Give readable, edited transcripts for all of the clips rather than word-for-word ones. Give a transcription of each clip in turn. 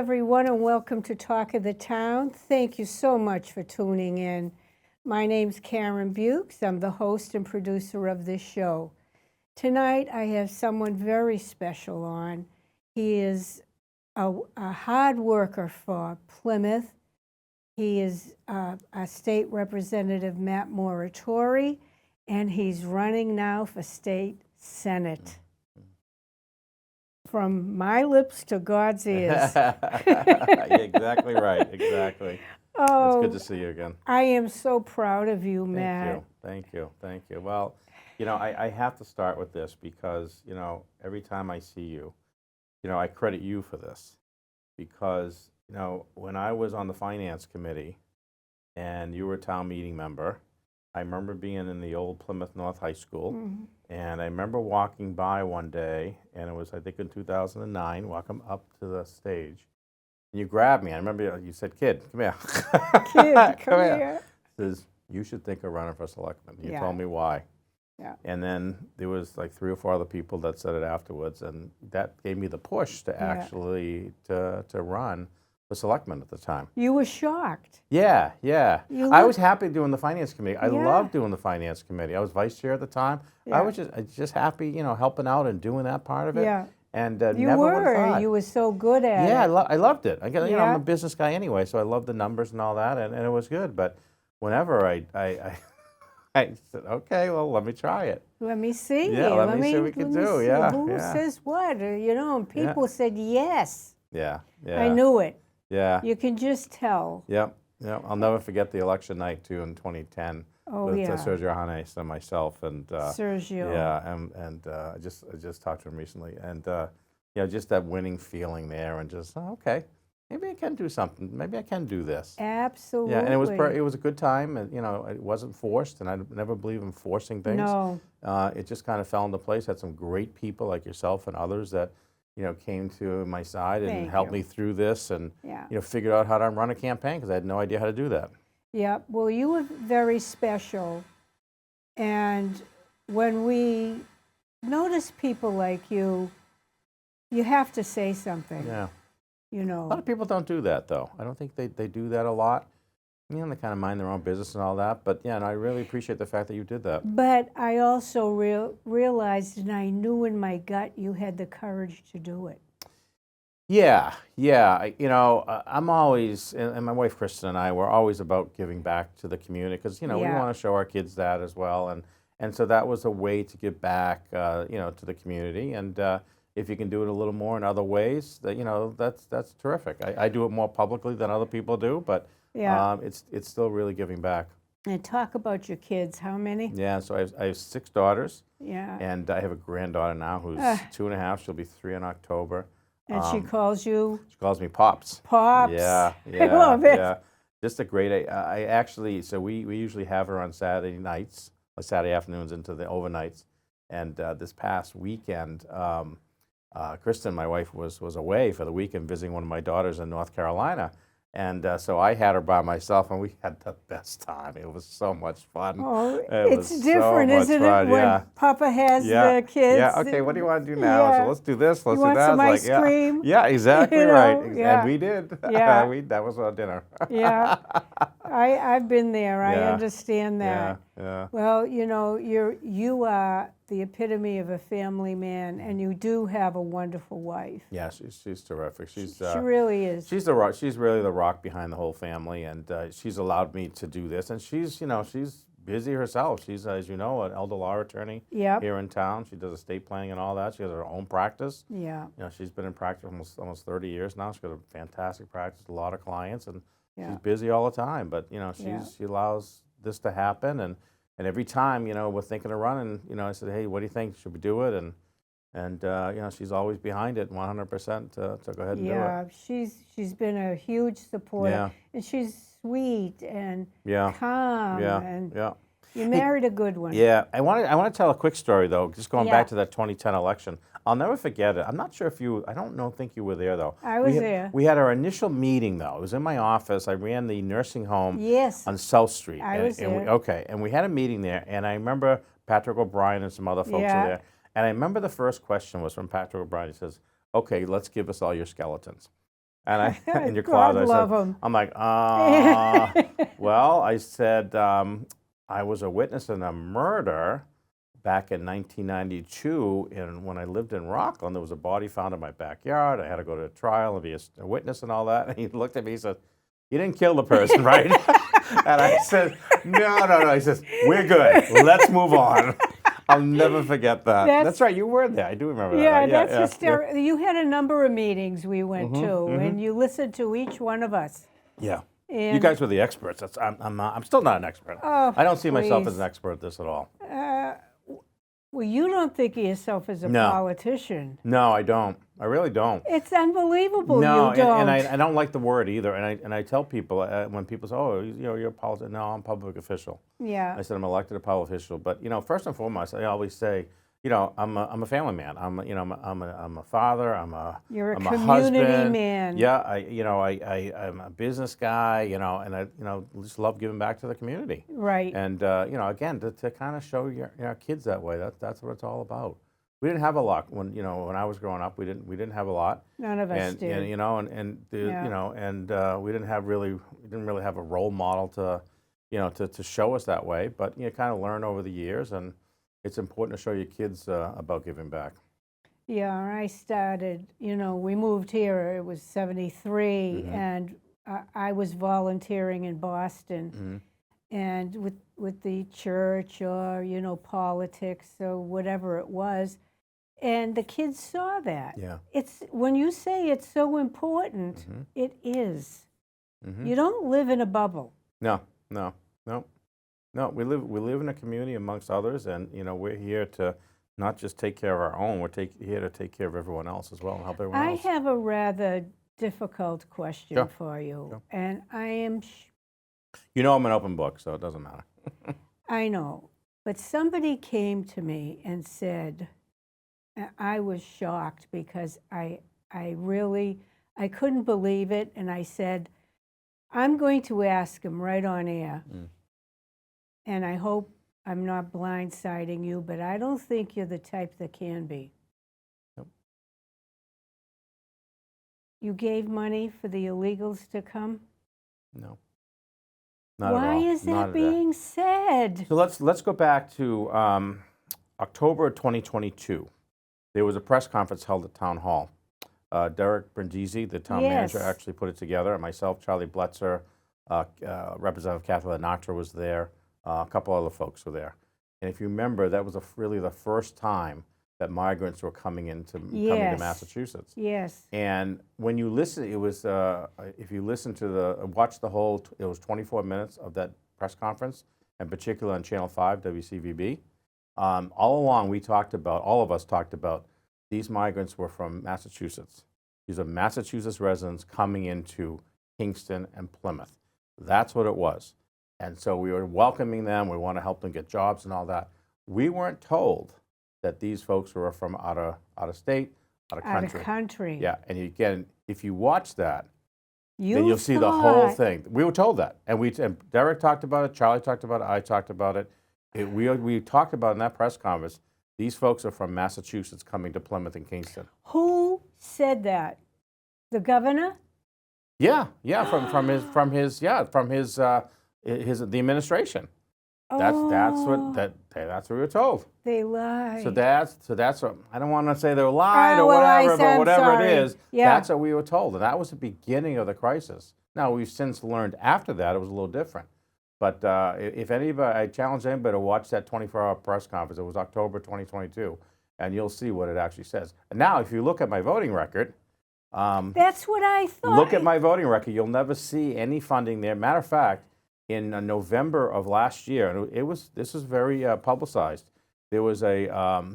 everyone, and welcome to Talk of the Town. Thank you so much for tuning in. My name's Karen Buechs. I'm the host and producer of this show. Tonight, I have someone very special on. He is a hard worker for Plymouth. He is a state representative, Matt Muratore, and he's running now for state senate. From my lips to God's ears. Yeah, exactly right, exactly. Oh, It's good to see you again. I am so proud of you, Matt. Thank you. Well, I have to start with this because, every time I see you, I credit you for this because, when I was on the finance committee and you were a town meeting member, I remember being in the old Plymouth North High School, and I remember walking by one day, and it was, I think, in 2009, walking up to the stage, and you grabbed me. I remember you said, "Kid, come here." Kid, come here. Says, "You should think of running for selectman." You Yeah. told me why. Yeah. And then there was like 3 or 4 other people that said it afterwards, and that gave me the push to actually to run for selectman at the time. You were shocked. Yeah. I was happy doing the finance committee. I Yeah. loved doing the finance committee. I was vice chair at the time. Yeah. I was just happy, helping out and doing that part of it. Yeah. And You never would've were. thought. You were so good at Yeah, it. I loved it. I'm Yeah. a business guy anyway, so I love the numbers and all that, and it was good. But whenever I said, okay, well, let me try it. Let me see. Yeah, let me see what we can do. See. Yeah, Who yeah. says what? And people said yes. Yeah. I knew it. Yeah. You can just tell. Yep. I'll never forget the election night too in 2010 Oh, with yeah. Sergio Hanes and myself and Sergio. yeah, and I just talked to him recently, and just that winning feeling there, and just okay, maybe I can do something. Maybe I can do this. Absolutely. Yeah, and it was a good time, and it wasn't forced, and I never believe in forcing things. No. It just kind of fell into place. Had some great people like yourself and others that came to my side and Thank helped you. me through this, and Yeah. figured out how to run a campaign because I had no idea how to do that. Yeah, well, you were very special. And when we notice people like you have to say something. Yeah. A A lot of people don't do that, though. I don't think they do that a lot. They kind of mind their own business and all that. But, yeah, and I really appreciate the fact that you did that. But I also realized, and I knew in my gut, you had the courage to do it. Yeah. I'm always, and my wife Kristen and I, we're always about giving back to the community because, we Yeah. want to show our kids that as well. And so that was a way to give back, to the community. And if you can do it a little more in other ways, that's terrific. I do it more publicly than other people do, but Yeah. it's still really giving back. And talk about your kids. How many? Yeah, so I have 6 daughters, Yeah. and I have a granddaughter now who's 2.5. She'll be 3 in October. And she calls you She calls me Pops. Pops. Yeah. I love it. Yeah. Just a great. I actually. So we usually have her on Saturday nights, or Saturday afternoons into the overnights. And this past weekend, Kristen, my wife, was away for the weekend visiting one of my daughters in North Carolina. And so I had her by myself, and we had the best time. It was so much fun. Oh, It was it's different, so much isn't fun, it, when yeah. Papa has the kids? Yeah, okay, what do you want to do now? Yeah. So let's do this, let's You do want that. some It's ice cream? Yeah, exactly You know, right. yeah. And we did. Yeah. That was our dinner. Yeah. I've been there. I Yeah. understand that. Yeah. Well, you are the epitome of a family man, and you do have a wonderful wife. Yeah, she's terrific. She's She really is. she's the rock. She's really the rock behind the whole family, and she's allowed me to do this. And she's busy herself. She's, as you know, an elder law attorney Yep. here in town. She does estate planning and all that. She has her own practice. Yeah. She's been in practice almost 30 years now. She's got a fantastic practice, a lot of clients, and Yeah. she's busy all the time. But she allows this to happen, and every time we're thinking of running, I said, hey, what do you think? Should we do it? And she's always behind it, 100% to go ahead and do it. Yeah, she's been a huge supporter, Yeah. and she's sweet and Yeah. calm, Yeah. and Yeah. you married a good one. Yeah, I want to tell a quick story though. Just going Yeah. back to that 2010 election, I'll never forget it. I'm not sure if I don't think you were there though. I was there. We had our initial meeting though. It was in my office. I ran the nursing home Yes. on South Street. I was there. Okay, and we had a meeting there, and I remember Patrick O'Brien and some other folks Yeah. were there. And I remember the first question was from Patrick O'Brien. He says, "Okay, let's give us all your skeletons." And in your God closet, love 'em. I'm like, well, I said, I was a witness in a murder back in 1992, and when I lived in Rockland, there was a body found in my backyard. I had to go to a trial and be a witness and all that. And he looked at me, he said, "You didn't kill the person, right?" And I said, no. He says, "We're good. Let's move on." I'll never forget that. That's right. You were there. I do remember that. Yeah, Right? that's hysterical. You had a number of meetings we went to, and you listened to each one of us. Yeah. And You guys were the experts. I'm not. I'm still not an expert. Oh, I don't see myself as please. an expert at this at all. Well, you don't think of yourself as a No. politician. No, I don't. I really don't. It's unbelievable No, you don't. and I don't like the word either. And I tell people when people say, "Oh, you're a politician." No, I'm a public official. Yeah. I said I'm elected a public official. But first and foremost, I always say, I'm a family man. I'm a father. You're a I'm community a husband. man. Yeah, I'm a business guy. And I just love giving back to the community. Right. And again, to kind of show your kids that way. That's what it's all about. We didn't have a lot when I was growing up. We didn't have a lot. None of us did. And we didn't really have a role model to show us that way. But you kind of learn over the years, and it's important to show your kids about giving back. Yeah, I started, we moved here, it was 73, and I was volunteering in Boston. And with the church or, politics or whatever it was. And the kids saw that. Yeah. It's when you say it's so important, it is. You don't live in a bubble. No. We live in a community amongst others, and we're here to not just take care of our own. We're here to take care of everyone else as well and help everyone else. I have a rather difficult question Sure. for you, Sure. and I am. I'm an open book, so it doesn't matter. I know, but somebody came to me and said, and I was shocked because I couldn't believe it, and I said, I'm going to ask him right on air, and I hope I'm not blindsiding you, but I don't think you're the type that can be. Nope. You gave money for the illegals to come? No. Not Why at all. is Not that at all. being said? So let's go back to October 2022. There was a press conference held at Town Hall. Derek Brindisi, the town manager, Yes. actually put it together. And myself, Charlie Bletzer, Representative Kathleen Natra was there. A couple other folks were there. And if you remember, that was really the first time that migrants were coming to Massachusetts. Yes. And when you listen, it was if you listen to watch the whole, it was 24 minutes of that press conference, in particular on Channel 5, WCVB. All along, all of us talked about these migrants were from Massachusetts. These are Massachusetts residents coming into Kingston and Plymouth. That's what it was. And so we were welcoming them. We want to help them get jobs and all that. We weren't told that these folks were from out of state, out of country. Out of country. Yeah, and again, if you watch that, You then you'll see the whole thought- thing. We were told that, and Derek talked about it, Charlie talked about it, I talked about it. We talked about in that press conference, these folks are from Massachusetts coming to Plymouth and Kingston. Who said that? The governor? Yeah, from the administration. That's what we were told. They lied. So that's what, I don't want to say they lied or well, whatever, but I'm whatever sorry. it is, Yeah. that's what we were told, and that was the beginning of the crisis. Now we've since learned after that it was a little different. But if anybody, I challenge anybody to watch that 24-hour press conference. It was October 2022, and you'll see what it actually says. And now, if you look at my voting record, That's what I thought. look at my voting record. You'll never see any funding there. Matter of fact, in November of last year, and this was very publicized. There was a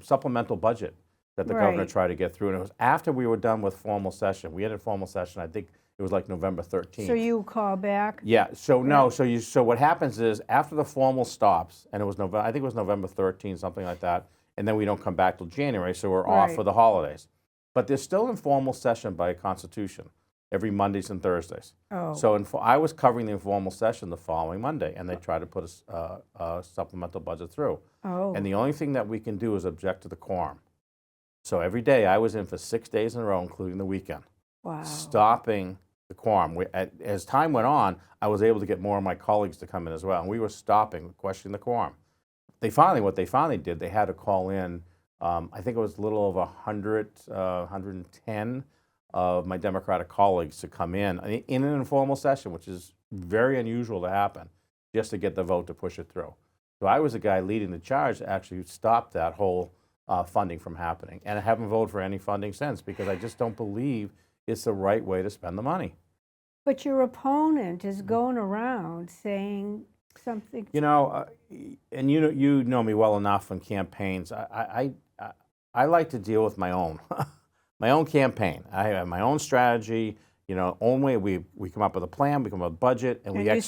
supplemental budget that the governor Right. tried to get through, and it was after we were done with formal session. We ended formal session. I think it was like November 13th. So you call back? Yeah. So no. So what happens is after the formal stops, and it was November. I think it was November 13th, something like that. And then we don't come back till January, so we're off Right. for the holidays. But they're still in formal session by Constitution every Mondays and Thursdays. Oh. So I was covering the informal session the following Monday, and they tried to put a supplemental budget through. Oh. And the only thing that we can do is object to the quorum. So every day I was in for 6 days in a row, including the weekend. Wow. stopping the quorum. As time went on, I was able to get more of my colleagues to come in as well, and we were stopping, questioning the quorum. What they finally did, they had to call in, I think it was a little over 100, 110 of my Democratic colleagues to come in an informal session, which is very unusual to happen, just to get the vote to push it through. So I was the guy leading the charge to actually stop that whole funding from happening. And I haven't voted for any funding since because I just don't believe it's the right way to spend the money. But your opponent is going around saying something. You know, and you know me well enough in campaigns. I like to deal with my own, my own campaign. I have my own strategy. You know, only we come up with a plan, we come up with a budget, and we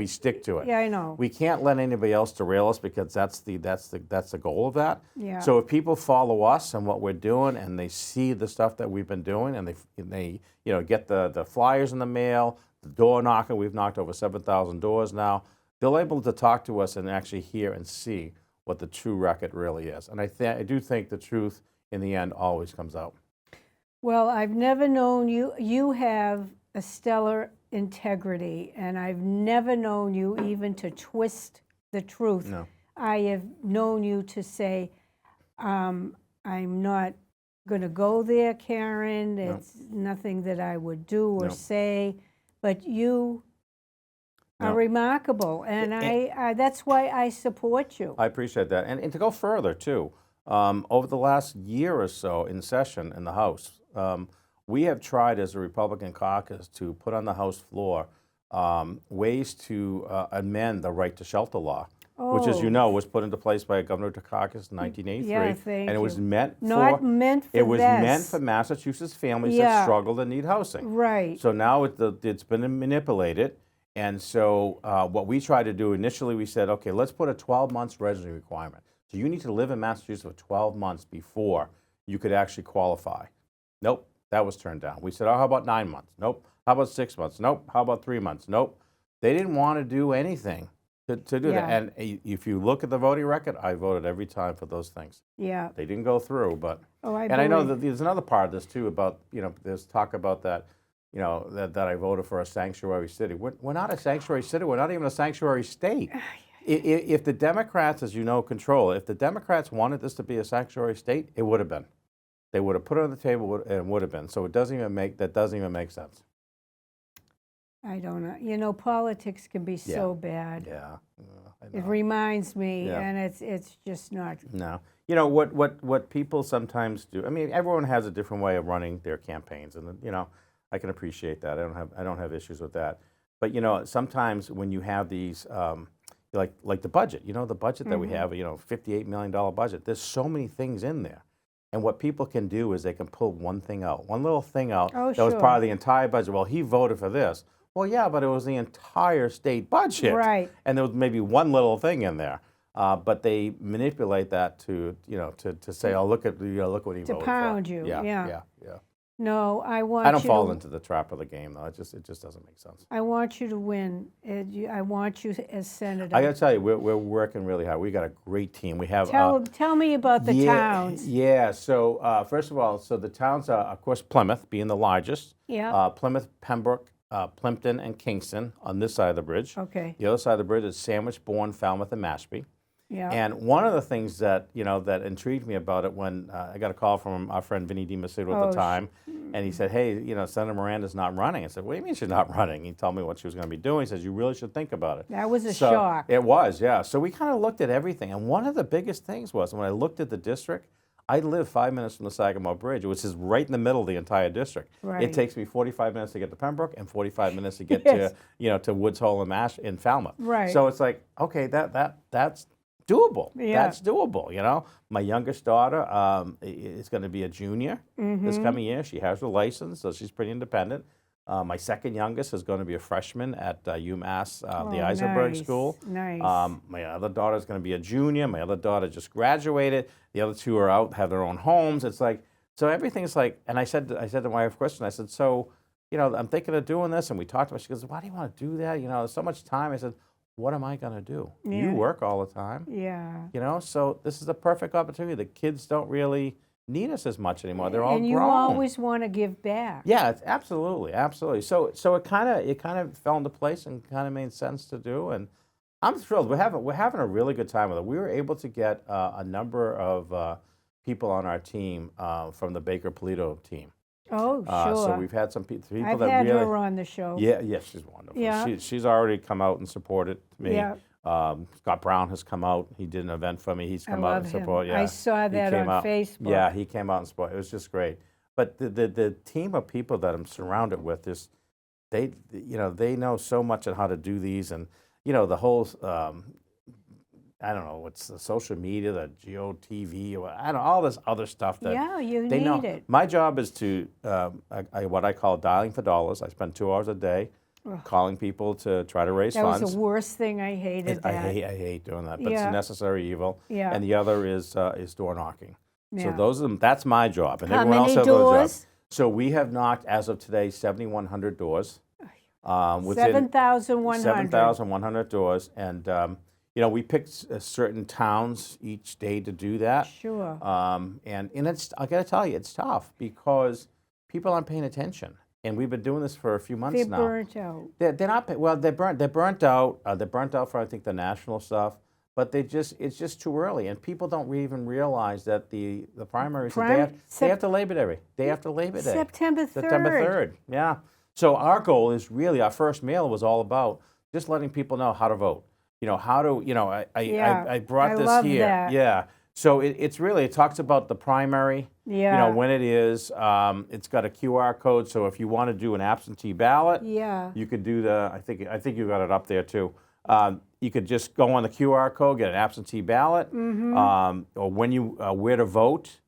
stick to it. Yeah, I know. We can't let anybody else derail us because that's the goal of that. Yeah. So if people follow us and what we're doing, and they see the stuff that we've been doing, and they get the flyers in the mail, the door knocking. We've knocked over 7,000 doors now. They're able to talk to us and actually hear and see what the true record really is. And I do think the truth in the end always comes out. Well, I've never known you. You have a stellar integrity, and I've never known you even to twist the truth. No. I have known you to say, I'm not going to go there, Karen. It's nothing that I would do or say. But you are remarkable, and I that's why I support you. I appreciate that. And to go further, too, over the last year or so in session in the House, we have tried as a Republican caucus to put on the House floor ways to amend the right to shelter law, which, as you know, was put into place by Governor Dukakis in 1983. Yeah, thank and it was you. meant meant for Massachusetts families that struggle and need housing. Right. So now it's been manipulated. And so what we tried to do initially, we said, okay, let's put a 12-month residency requirement. So you need to live in Massachusetts for 12 months before you could actually qualify. Nope, that was turned down. We said, oh, how about 9 months? Nope. How about 6 months? Nope. How about 3 months? Nope. They didn't want to do anything to do that. And if you look at the voting record, I voted every time for those things. Yeah. They didn't go through, but I know that there's another part of this too about, there's talk about that, that I voted for a sanctuary city. We're not a sanctuary city. We're not even a sanctuary state. If the Democrats, as you know, control, if the Democrats wanted this to be a sanctuary state, it would have been. They would have put it on the table and it would have been. So that doesn't even make sense. I don't know. You know, politics can be so bad. Yeah. It reminds me, Yeah. and it's just not. No. You know, what people sometimes do, I mean, everyone has a different way of running their campaigns, and, I can appreciate that. I don't have issues with that. But, sometimes when you have these, like the budget, the budget that we have, $58 million budget, there's so many things in there. And what people can do is they can pull one little thing out that was part of the entire budget. Well, he voted for this. Well, yeah, but it was the entire state budget. Right. And there was maybe one little thing in there. But they manipulate that to say, oh, look what he voted for. To pound you. Yeah. No, I don't fall into the trap of the game, though. It just doesn't make sense. I want you to win. I want you as senator. I got to tell you, we're working really hard. We got a great team. We have tell me about the towns. Yeah. So first of all, the towns are, of course, Plymouth being the largest. Yeah. Plymouth, Pembroke, Plimpton, and Kingston on this side of the bridge. Okay. The other side of the bridge is Sandwich, Bourne, Falmouth, and Mashpee. Yeah. And one of the things that that intrigued me about it when I got a call from our friend Vinny DiMacedo at the time, and he said, "Hey, Senator Miranda's not running." I said, "What do you mean she's not running?" He told me what she was going to be doing. He says, "You really should think about it." That was a shock. It was, yeah. So we kind of looked at everything, and one of the biggest things was when I looked at the district. I live 5 minutes from the Sagamore Bridge, which is right in the middle of the entire district. Right. It takes me 45 minutes to get to Pembroke and 45 minutes to get to Woods Hole and Falmouth. Right. So it's like, okay, that's doable. Yeah. That's doable, My youngest daughter is going to be a junior this coming year. She has her license, so she's pretty independent. My second youngest is going to be a freshman at UMass, the Eisenberg School. Nice. My other daughter is going to be a junior. My other daughter just graduated. The other two are out, have their own homes. It's like, so everything's like, and I said to my wife, question, I said, so, I'm thinking of doing this. And we talked about it. She goes, why do you want to do that? There's so much time. I said, what am I going to do? Yeah. You work all the time. Yeah. So this is the perfect opportunity. The kids don't really, need us as much anymore. They're all And you grown. always want to give back. Yeah, it's absolutely. So it kind of fell into place and kind of made sense to do, and I'm thrilled. We're having a really good time with it. We were able to get a number of people on our team from the Baker Polito team. Oh, So sure. we've had some people I've that had really. her on the show. Yeah, she's wonderful. Yeah. She's already come out and supported me. Yeah. Scott Brown has come out. He did an event for me. He's I come out and love him. support. Yeah, I saw he that came on out. Facebook. Yeah, he came out and support. It was just great. But the team of people that I'm surrounded with is, they know so much on how to do these, and the whole I don't know what's the social media, the GeoTV, or I don't know, all this other stuff that Yeah, you they know. need it. My job is to what I call dialing for dollars. I spend 2 hours a day calling people to try to raise That funds. was the worst thing. I hated that. I hate doing that, but it's Yeah. a necessary evil. Yeah. And the other is door knocking. So Yeah. those are that's my job, and How everyone else many has other jobs. doors? So we have knocked, as of today, 7,100 doors. Within 7,100. 7,100 doors, and we picked certain towns each day to do that. Sure. And it's, I got to tell you, it's tough because people aren't paying attention, and we've been doing this for a few months They're now. burnt out. They're not. Well, they're burnt. They're burnt out. They're burnt out for, I think, the national stuff. But it's just too early, and people don't even realize that the primaries day after Labor Day. Day after Labor Day. September 3rd. September 3rd. Yeah. So our goal is really, our first mail was all about just letting people know how to vote. How to. I brought I this love here. that. Yeah. So it's really, it talks about the primary. Yeah. When it is. It's got a QR code, so if you want to do an absentee ballot, Yeah. you could do I think you got it up there too. You could just go on the QR code, get an absentee ballot, or when where to vote,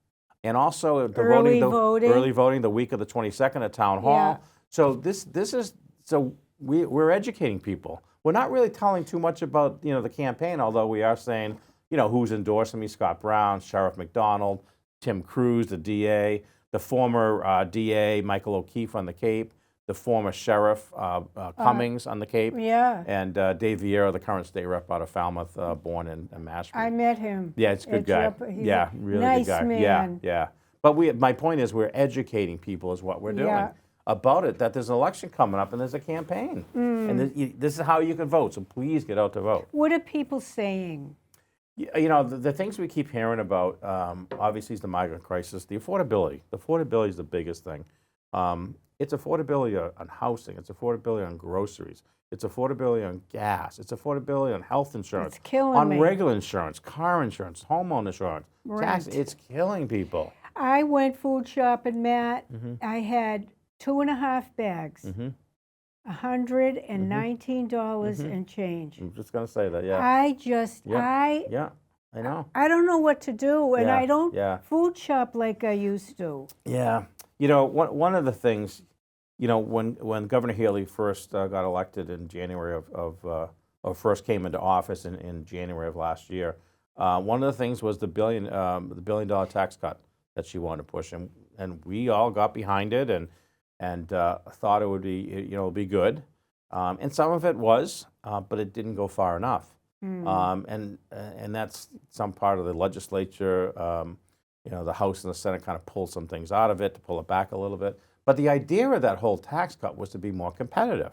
and also the Early voting. early voting the week of the 22nd at Town Hall. Yeah. So this is we're educating people. We're not really telling too much about the campaign, although we are saying who's endorsing me: Scott Brown, Sheriff McDonald, Tim Cruz, the DA, the former DA Michael O'Keefe on the Cape, the former Sheriff Cummings on the Cape, Yeah. and Dave Vieira, the current state rep out of Falmouth, born in Mashpee. I met him. Yeah, it's a good guy. He's Yeah, a really nice good guy. man. Yeah. But my point is, we're educating people is what we're doing Yeah. about it. That there's an election coming up and there's a campaign, and this is how you can vote. So please get out to vote. What are people saying? The things we keep hearing about, obviously, is the migrant crisis, the affordability. The affordability is the biggest thing. It's affordability on housing. It's affordability on groceries. It's affordability on gas. It's affordability on health insurance. It's killing on me. regular insurance, car insurance, homeowner insurance, tax. Rent. It's killing people. I went food shopping, Matt. Mm-hmm. I had 2.5 bags. $119 and change. I'm just gonna say that. Yeah. Yeah, I know. I don't know what to do, and Yeah, I don't yeah. food shop like I used to. Yeah. One of the things, when Governor Healy first got elected in January or first came into office in January of last year, one of the things was the $1 billion tax cut that she wanted to push, and we all got behind it and thought it would be good, and some of it was, but it didn't go far enough, and that's some part of the legislature. The House and the Senate kind of pulled some things out of it to pull it back a little bit. But the idea of that whole tax cut was to be more competitive.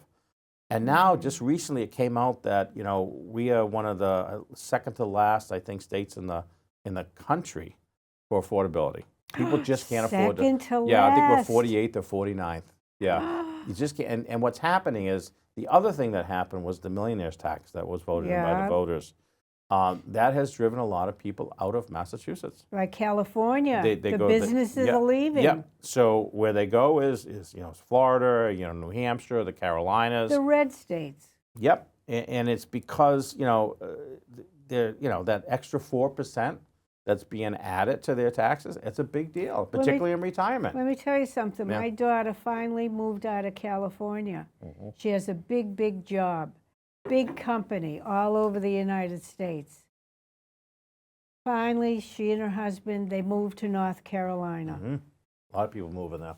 And now, just recently, it came out that we are one of the second to last, I think, states in the country for affordability. People just can't afford to. Second to Yeah, I think last. we're 48th or 49th. Yeah, you just can't. And what's happening is the other thing that happened was the millionaires tax that was voted in by Yeah. the voters. That has driven a lot of people out of Massachusetts. Like California, They the go- businesses yeah, are leaving. Yeah. So where they go is Florida, New Hampshire, the Carolinas. The red states. Yep. And it's because that extra 4% that's being added to their taxes. It's a big deal, particularly in retirement. Let me tell you something. Yeah. My daughter finally moved out of California. She has a big job, big company all over the United States. Finally, she and her husband, they moved to North Carolina. A lot of people moving there.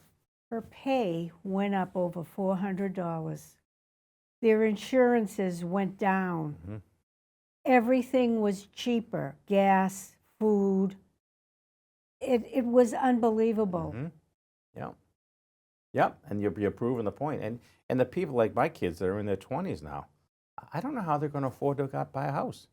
Her pay went up over $400. Their insurances went down. Everything was cheaper, gas, food. it was unbelievable. Mhm. Yeah. Yep, and you're proving the point. And the people like my kids that are in their 20s now, I don't know how they're going to afford to buy a house.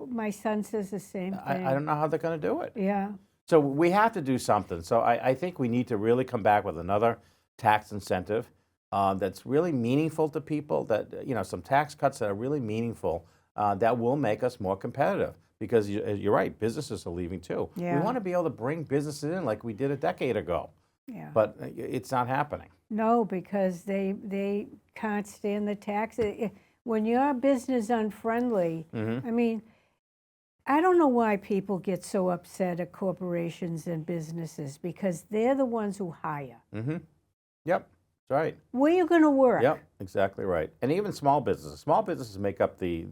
My son says the same thing. I don't know how they're going to do it. Yeah. So we have to do something. So I think we need to really come back with another tax incentive that's really meaningful to people, that, some tax cuts that are really meaningful, that will make us more competitive. Because you're right, businesses are leaving too. We Yeah. want to be able to bring businesses in like we did a decade ago, Yeah. but it's not happening. No, because they can't stand the tax. When you're business unfriendly, I mean, I don't know why people get so upset at corporations and businesses, because they're the ones who hire. Mm-hmm. Yep, that's right. Where are you going to work? Yep, exactly right. And even small businesses. Small businesses make up the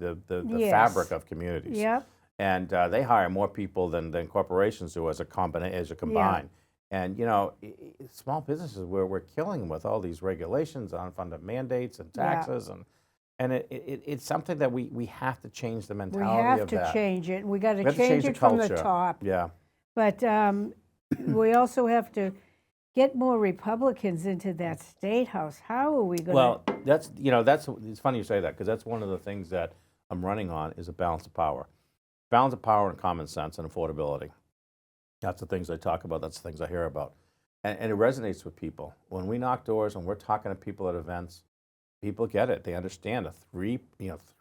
Yes. fabric of communities. Yep. And they hire more people than corporations do as a combine. And small businesses, we're killing them with all these regulations, unfunded mandates, and taxes, and it's something that we have to change the We mentality of that. have to change it. We got We to have to change the it from the culture. top. Yeah. But we also have to get more Republicans into that state house. How are we going to? Well, that's it's funny you say that, because that's one of the things that I'm running on, is a balance of power. Balance of power and common sense and affordability. That's the things I talk about. That's the things I hear about. And it resonates with people. When we knock doors and we're talking to people at events, people get it. They understand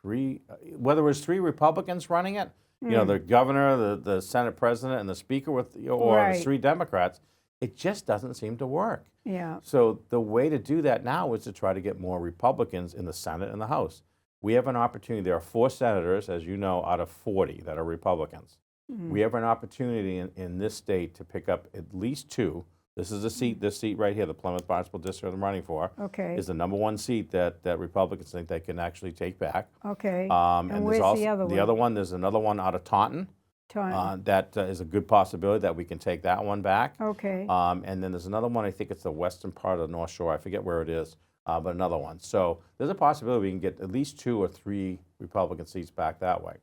whether it was 3 Republicans running it, the governor, the Senate president, and the speaker or Right. 3 Democrats, it just doesn't seem to work. Yeah. So the way to do that now is to try to get more Republicans in the Senate and the House. We have an opportunity. There are 4 senators, as you know, out of 40 that are Republicans. We have an opportunity in this state to pick up at least 2. This is this seat right here, the Plymouth-Barnstable district I'm running for, Okay. is the #1 seat that Republicans think they can actually take back. Okay. And And there's where's also the other one? the other one. There's another one out of Taunton. That is a good possibility that we can take that one back. Okay. And then there's another one, I think it's the western part of the North Shore. I forget where it is, but another one. So there's a possibility we can get at least 2 or 3 Republican seats back that way.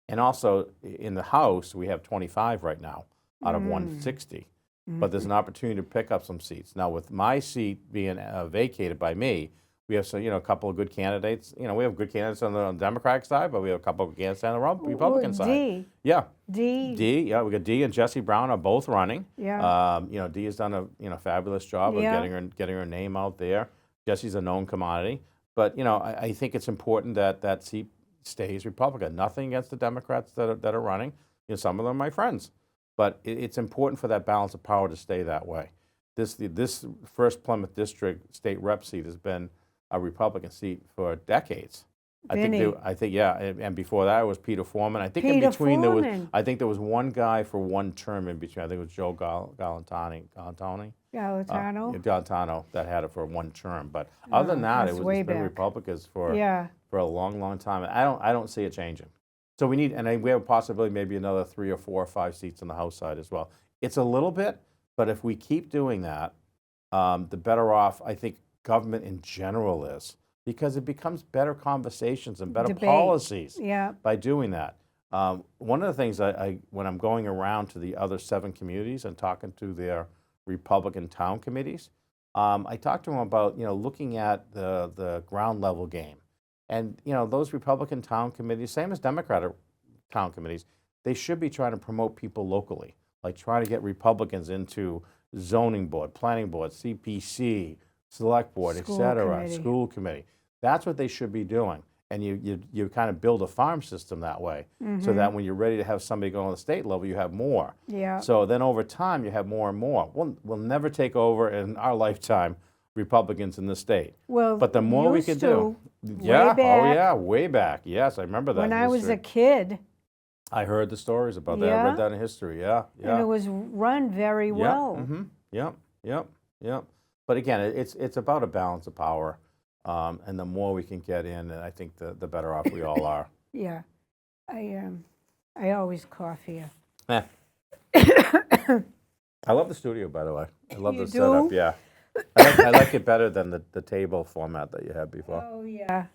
And also in the House, we have 25 right now out of 160. But there's an opportunity to pick up some seats. Now, with my seat being vacated by me, we have a couple of good candidates. We have good candidates on the Democratic side, but we have a couple of candidates on the Republican side. D. Yeah. D. Yeah, we got Dee and Jesse Brown are both running. Yeah. Dee has done a fabulous job of Yeah. getting her name out there. Jesse's a known commodity, but I think it's important that that seat stays Republican. Nothing against the Democrats that are running. Some of them are my friends, but it's important for that balance of power to stay that way. This 1st Plymouth District state rep seat has been a Republican seat for decades. I think yeah, and before that it was Peter Foreman. I think in Peter between Foreman. there was one guy for one term in between. I think it was Joe Galantano. Galantano that had it for one term. But other than that, that's it's way been back. Republicans for Yeah. a long, long time. I don't see it changing. So we have a possibility maybe another 3 or 4 or 5 seats on the House side as well. It's a little bit, but if we keep doing that, the better off I think government in general is, because it becomes better conversations and better Debate. policies Yeah. by doing that. One of the things when I'm going around to the other 7 communities and talking to their Republican town committees, I talk to them about looking at the ground level game. And those Republican town committees, same as Democratic town committees, they should be trying to promote people locally, like trying to get Republicans into zoning board, planning board, CPC, select board, et School cetera, committee. school committee. That's what they should be doing. And you kind of build a farm system that way, so that when you're ready to have somebody go on the state level, you have more. Yeah. So then over time, you have more and more. We'll never take over in our lifetime Republicans in the state. Well, But the more we used can to, do. way Yeah, oh back. yeah, way back. Yes, I remember that. When in I was a history. kid, I heard the stories about that. I Yeah? read that in history. Yeah, yeah. and it was run very Yeah, well. Yep. But again, it's about a balance of power, and the more we can get in, I think the better off we all are. Yeah. I always cough here. Eh. I love the studio, by the way. I love You the setup. do? Yeah, I like it better than the table format that you had before. Oh, yeah.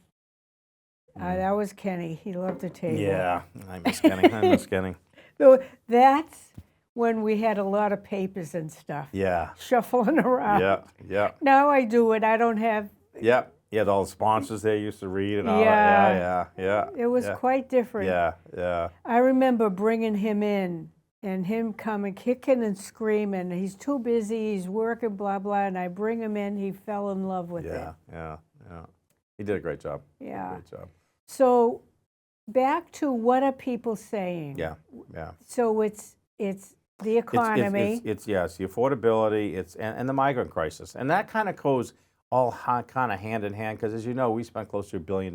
That was Kenny. He loved the table. Yeah, I miss Kenny. I miss Kenny. So that's when we had a lot of papers and stuff Yeah, shuffling around. yeah, yeah, Now I do it. I don't have, yeah. Yeah, all the sponsors they used to read and all Yeah. that. Yeah, it was yeah, quite different. yeah, yeah. I remember bringing him in and him coming kicking and screaming. He's too busy, he's working, blah, blah. And I bring him in, he fell in love with it. Yeah, yeah, yeah. He did a great job. Yeah. Great job. So back to what are people saying? Yeah, yeah. So it's the economy. It's yes, the affordability, and the migrant crisis. And that kind of goes all kind of hand in hand because, as you know, we spent close to $1 billion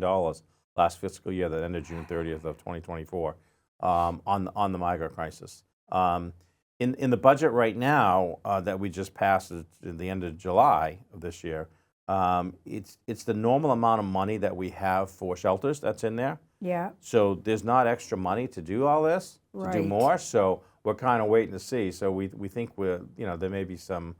last fiscal year that ended June 30th of 2024 on the migrant crisis. In the budget right now that we just passed at the end of July of this year, it's the normal amount of money that we have for shelters that's in there. Yeah, So there's not extra money to do all this, to do Right. more. So we're kind of waiting to see. So we think there may be some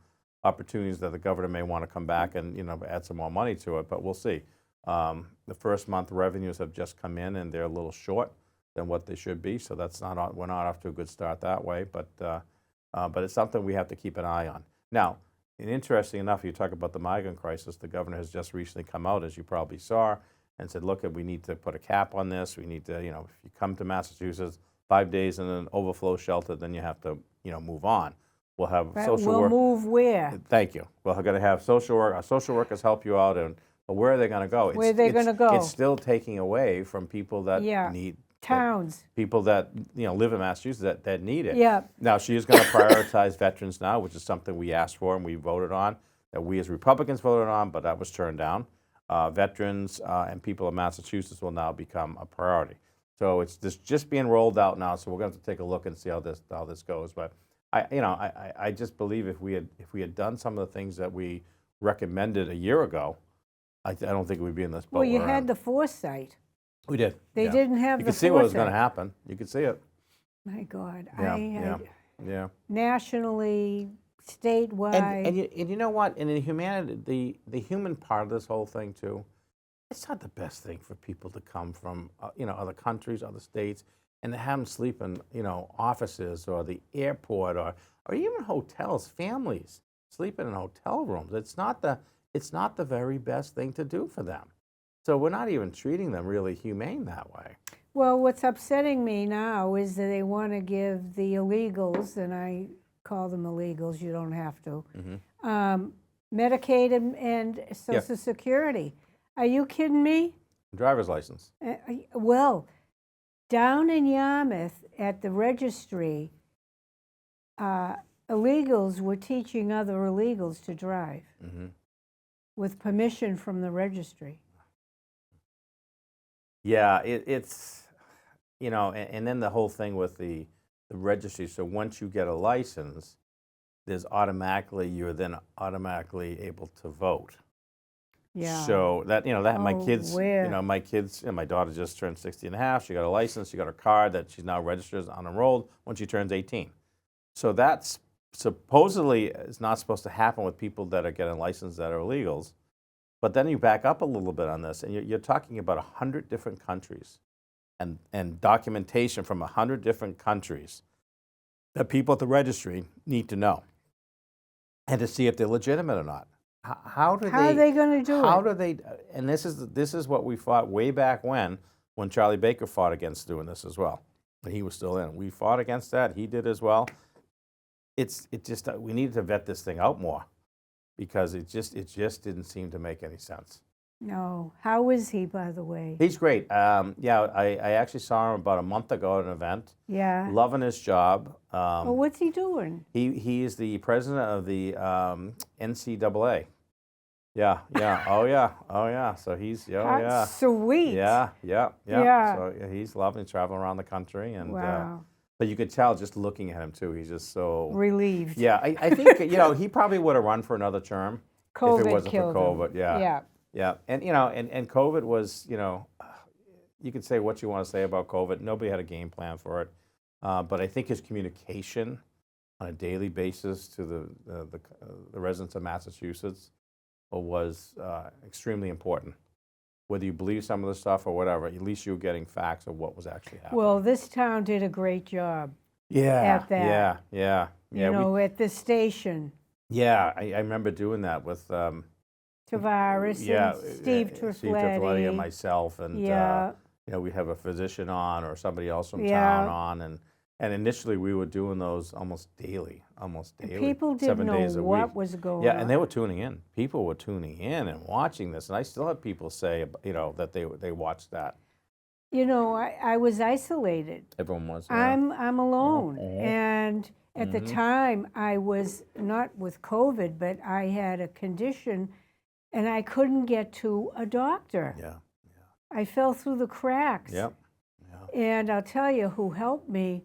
opportunities that the governor may want to come back and, add some more money to it, but we'll see. The first month revenues have just come in and they're a little short than what they should be. So we're not off to a good start that way, but it's something we have to keep an eye on. Now, and interesting enough, you talk about the migrant crisis, the governor has just recently come out, as you probably saw, and said, look, we need to put a cap on this. We need to, if you come to Massachusetts, 5 days in an overflow shelter, then you have to, move on. We'll have right. social We'll work. move where? Thank you. We're going to have social workers help you out, but where are they going to go? Where are they gonna go? It's still taking away from people that Yeah. need Towns. people that live in Massachusetts that need it. Yeah. Now she is going to prioritize veterans now, which is something we asked for and we voted on. That we as Republicans voted on, but that was turned down. Veterans and people in Massachusetts will now become a priority. So it's just being rolled out now. So we're going to have to take a look and see how this goes. But I just believe if we had done some of the things that we recommended a year ago, I don't think we'd be in this boat. Well, you we're had in. the foresight. We did. They yeah. didn't have You the could see what was going to foresight. happen. You could see it. My God. Yeah. Nationally, statewide. And you know what? And in humanity, the human part of this whole thing too, it's not the best thing for people to come from other countries, other states, and to have them sleep in offices or the airport or even hotels. Families sleeping in hotel rooms. It's not the very best thing to do for them. So we're not even treating them really humane that way. Well, what's upsetting me now is that they want to give the illegals, and I call them illegals, you don't have to, Medicaid and Social Security. Are you kidding me? Driver's license. Well, down in Yarmouth at the registry, illegals were teaching other illegals to drive with permission from the registry. Yeah, it's, and then the whole thing with the registry. So once you get a license, you're then automatically able to vote. Yeah. So that, my kids, where? My daughter just turned 60 and a half. She got a license. She got her card that she's now registered as unenrolled when she turns 18. So that's supposedly is not supposed to happen with people that are getting licensed that are illegals. But then you back up a little bit on this, and you're talking about 100 different countries and documentation from 100 different countries that people at the registry need to know and to see if they're legitimate or not. How are they going to do it? How do they? And this is what we fought way back when Charlie Baker fought against doing this as well. And he was still in. We fought against that. He did as well. It just we needed to vet this thing out more. Because it just didn't seem to make any sense. No. How is he, by the way? He's great. I actually saw him about a month ago at an event. Yeah. Loving his job. Well, what's he doing? He is the president of the NCAA. Yeah. Oh yeah. So he's That's sweet. Yeah. Yeah. So he's loving traveling around the country and. Wow. But you could tell just looking at him too. He's just so relieved. Yeah, I think he probably would have run for another term COVID if it wasn't killed for COVID. him. Yeah, and and COVID was you could say what you want to say about COVID. Nobody had a game plan for it, but I think his communication on a daily basis to the residents of Massachusetts was extremely important. Whether you believe some of the stuff or whatever, at least you were getting facts of what was actually happening. Well, this town did a great job. Yeah, at that. yeah, yeah, yeah. You know, at the station. Yeah, I remember doing that with, Tavares yeah, and Steve Steve Trifletti and Trifletti. myself, and Yeah, we have a physician on or somebody else from town yeah. on, and initially we were doing those almost daily, People didn't 7 know days a week. what was going Yeah, on. and they were tuning in. People were tuning in and watching this, and I still have people say, that they watched that. You know, I was isolated. Everyone was. Yeah. I'm alone. Mhm. And at the time, I was not with COVID, but I had a condition and I couldn't get to a doctor. Yeah. I fell through the cracks. Yep. Yeah. And I'll tell you who helped me.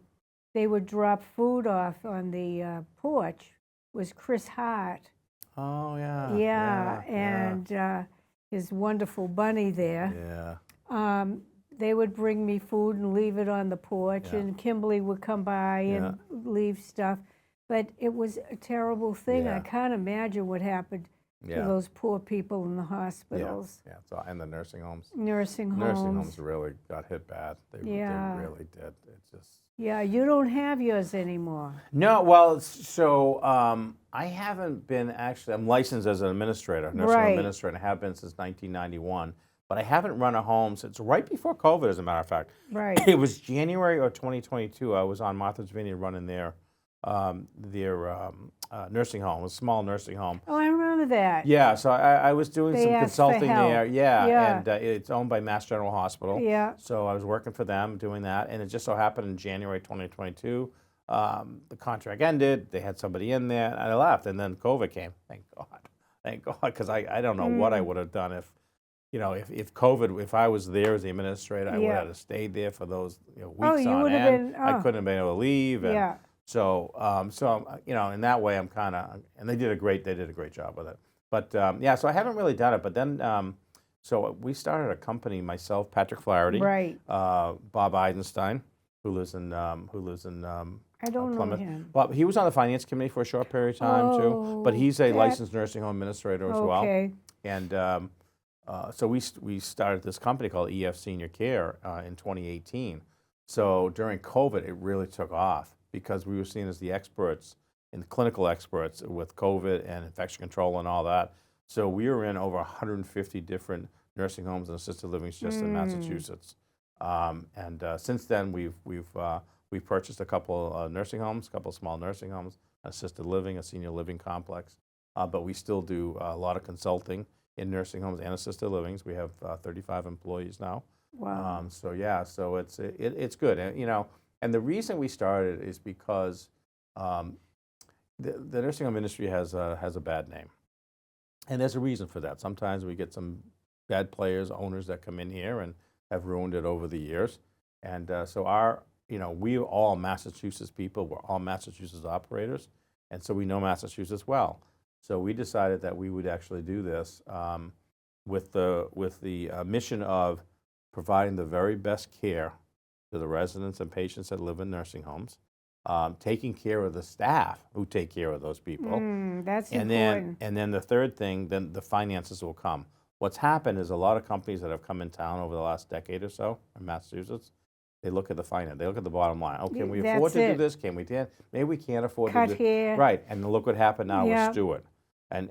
They would drop food off on the porch, was Chris Hart. Oh yeah. Yeah, and his wonderful bunny there. Yeah. They would bring me food and leave it on the porch, Yeah. and Kimberly would come by and leave stuff. But it was a terrible thing. I Yeah. can't imagine what happened to Yeah. those poor people in the Yeah. hospitals, Yeah. So, and the nursing homes. nursing homes. Nursing homes really got hit bad. Yeah. They really did. It just. Yeah, you don't have yours anymore. No, well, so I haven't been actually. I'm licensed as an administrator, nursing home Right. administrator. I have been since 1991, but I haven't run a home since right before COVID. As a matter of fact, Right. it was January of 2022. I was on Martha's Vineyard running their nursing home, a small nursing home. Oh, I remember that. Yeah, so I was doing They some asked for consulting help. there. Yeah, Yeah. and it's owned by Mass General Hospital. Yeah. So I was working for them doing that, and it just so happened in January 2022, the contract ended. They had somebody in there, and I left, and then COVID came. Thank God, because I don't know what I would have done if, if COVID, if I was there as the administrator, I would Yeah. have stayed there for those weeks Oh, you on would have end. been- I oh. couldn't have been able to leave, and Yeah. so in that way, I'm kind of, and they did a great job with it. But yeah, so I haven't really done it. But then, so we started a company, myself, Patrick Flaherty, Right. Bob Eisenstein, who lives in I don't know Plymouth. him. Well, he was on the finance committee for a short period of time too. But he's a that- licensed nursing home administrator as well. Okay. And so we started this company called EF Senior Care in 2018. So during COVID, it really took off because we were seen as the experts and clinical experts with COVID and infection control and all that. So we were in over 150 different nursing homes and assisted livings just in Massachusetts. And since then, we've purchased a couple nursing homes, a couple small nursing homes, assisted living, a senior living complex. But we still do a lot of consulting in nursing homes and assisted livings. We have 35 employees now. Wow. So yeah, so it's good, and and the reason we started is because the nursing home industry has a bad name, and there's a reason for that. Sometimes we get some bad players, owners that come in here and have ruined it over the years, and so we're all Massachusetts people. We're all Massachusetts operators, and so we know Massachusetts well. So we decided that we would actually do this with the mission of providing the very best care to the residents and patients that live in nursing homes, taking care of the staff who take care of those people, That's and important. then the third thing, then the finances will come. What's happened is a lot of companies that have come in town over the last decade or so in Massachusetts, they look at the finance, they look at the bottom line. Oh, can we afford That's to do it. this? Can we do? Maybe we can't afford Cut to do here. Right, and look what happened now Yeah. with Stewart, and